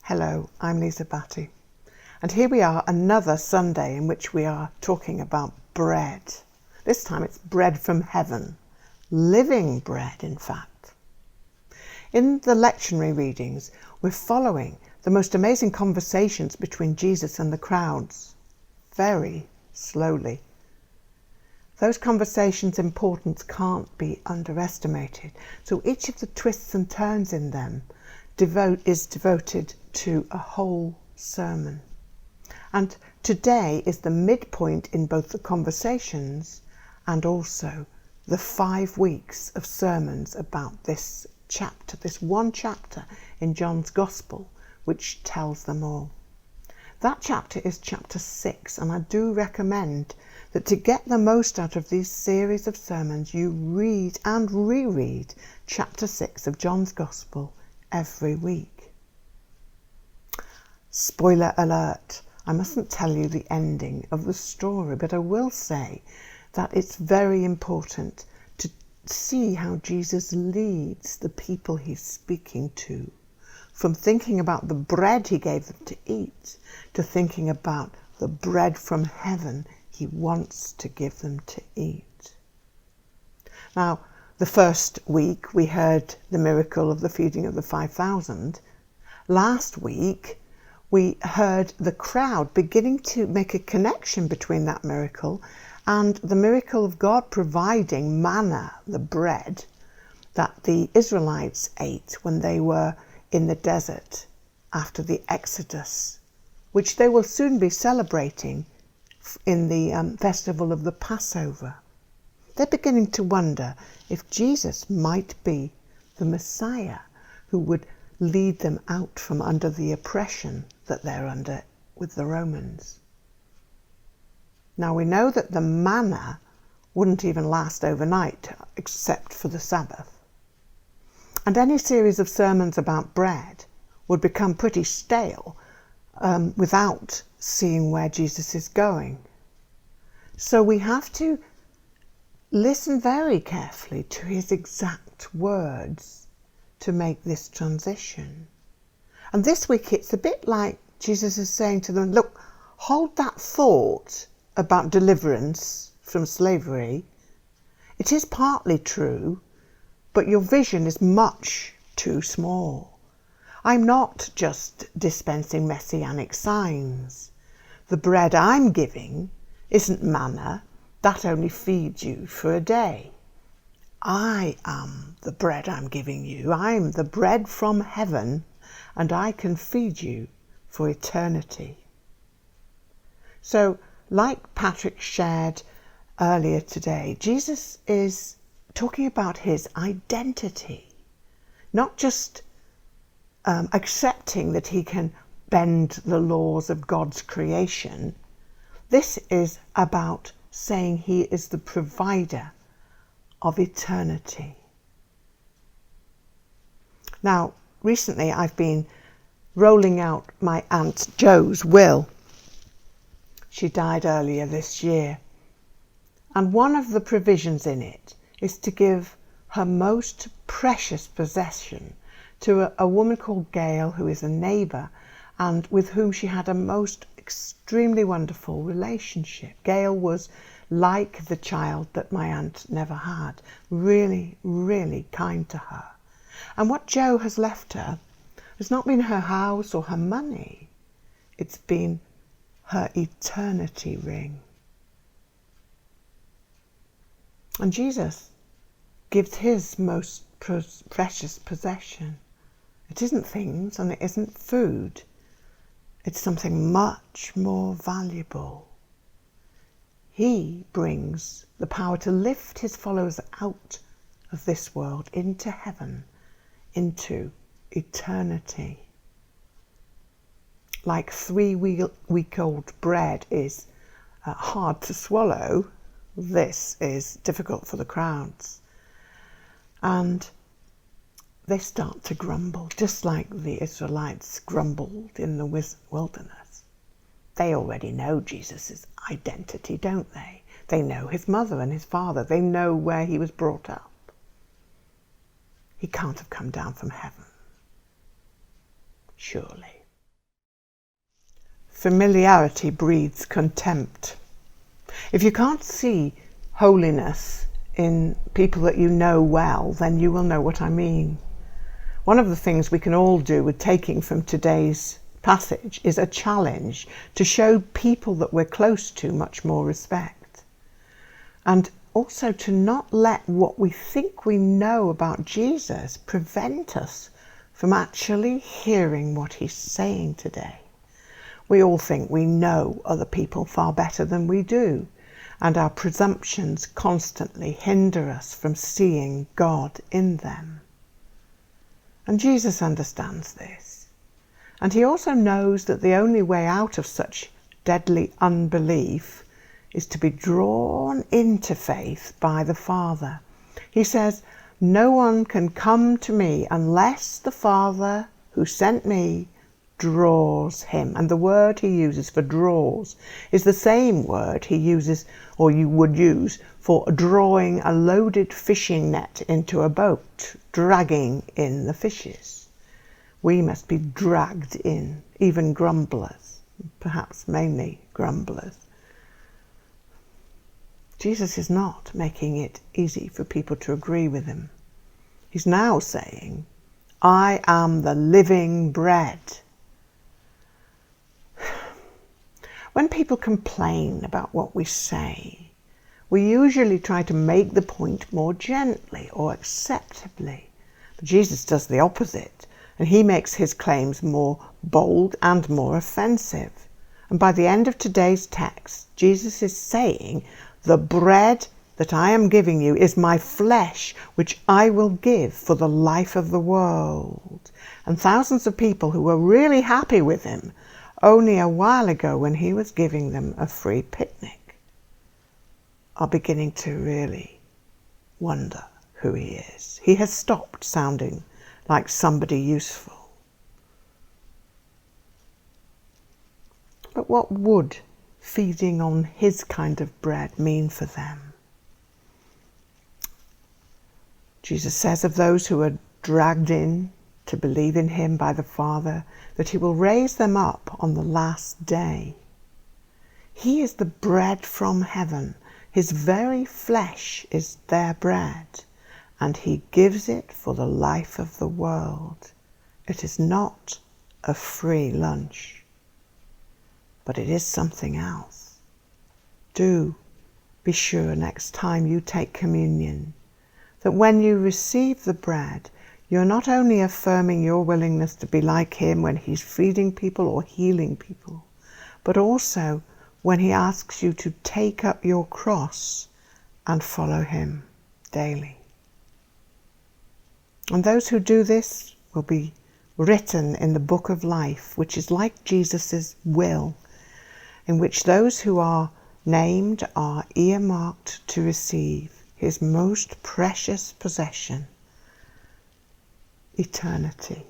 Hello, I'm Lisa Battye, and here we are, another Sunday in which we are talking about bread. This time it's bread from heaven, living bread in fact. In the lectionary readings, we're following the most amazing conversations between Jesus and the crowds, very slowly. Those conversations' importance can't be underestimated, so each of the twists and turns in them is devoted to a whole sermon. And today is the midpoint in both the conversations and also the 5 weeks of sermons about this chapter, this one chapter in John's Gospel, which tells them all. That chapter is chapter 6, and I do recommend that to get the most out of these series of sermons, you read and reread chapter 6 of John's Gospel every week. Spoiler alert, I mustn't tell you the ending of the story, but I will say that it's very important to see how Jesus leads the people he's speaking to, from thinking about the bread he gave them to eat to thinking about the bread from heaven he wants to give them to eat. Now, the first week we heard the miracle of the feeding of the 5,000. Last week we heard the crowd beginning to make a connection between that miracle and the miracle of God providing manna, the bread that the Israelites ate when they were in the desert after the Exodus, which they will soon be celebrating in the festival of the Passover. They're beginning to wonder if Jesus might be the Messiah who would lead them out from under the oppression that they're under with the Romans. Now we know that the manna wouldn't even last overnight except for the Sabbath. And any series of sermons about bread would become pretty stale without seeing where Jesus is going. So we have to listen very carefully to his exact words to make this transition. And this week it's a bit like Jesus is saying to them, look, hold that thought about deliverance from slavery. It is partly true, but your vision is much too small. I'm not just dispensing messianic signs. The bread I'm giving isn't manna. That only feeds you for a day. I am the bread I'm giving you. I'm the bread from heaven, and I can feed you for eternity. So, like Patrick shared earlier today, Jesus is talking about his identity, not just accepting that he can bend the laws of God's creation. This is about saying he is the provider of eternity. Now, recently I've been rolling out my Aunt Jo's will. She died earlier this year, and one of the provisions in it is to give her most precious possession to a woman called Gail, who is a neighbour and with whom she had a most extremely wonderful relationship. Gail was like the child that my aunt never had, really, really kind to her. And what Jo has left her has not been her house or her money, it's been her eternity ring. And Jesus gives his most precious possession. It isn't things and it isn't food. It's something much more valuable. He brings the power to lift his followers out of this world into heaven, into eternity. Like 3-week-old bread is hard to swallow, this is difficult for the crowds. And they start to grumble, just like the Israelites grumbled in the wilderness. They already know Jesus' identity, don't they? They know his mother and his father. They know where he was brought up. He can't have come down from heaven, surely. familiarity breeds contempt. If you can't see holiness in people that you know well, then you will know what I mean. One of the things we can all do with taking from today's passage is a challenge to show people that we're close to much more respect. And also to not let what we think we know about Jesus prevent us from actually hearing what he's saying today. We all think we know other people far better than we do, and our presumptions constantly hinder us from seeing God in them. And Jesus understands this. And he also knows that the only way out of such deadly unbelief is to be drawn into faith by the Father. He says, "No one can come to me unless the Father who sent me draws him." And the word he uses for draws is the same word he uses, or you would use, for drawing a loaded fishing net into a boat, dragging in the fishes. We must be dragged in, even grumblers, perhaps mainly grumblers. Jesus is not making it easy for people to agree with him. He's now saying, "I am the living bread." When people complain about what we say, we usually try to make the point more gently or acceptably. But Jesus does the opposite, and he makes his claims more bold and more offensive. And by the end of today's text, Jesus is saying, "The bread that I am giving you is my flesh, which I will give for the life of the world." And thousands of people who were really happy with him only a while ago when he was giving them a free picnic are beginning to really wonder who he is. He has stopped sounding like somebody useful. But what would feeding on his kind of bread mean for them? Jesus says of those who are dragged in to believe in him by the Father, that he will raise them up on the last day. He is the bread from heaven. His very flesh is their bread, and he gives it for the life of the world. It is not a free lunch, but it is something else. Do be sure next time you take communion that when you receive the bread, you're not only affirming your willingness to be like him when he's feeding people or healing people, but also when he asks you to take up your cross and follow him daily. And those who do this will be written in the book of life, which is like Jesus' will, in which those who are named are earmarked to receive his most precious possession, eternity.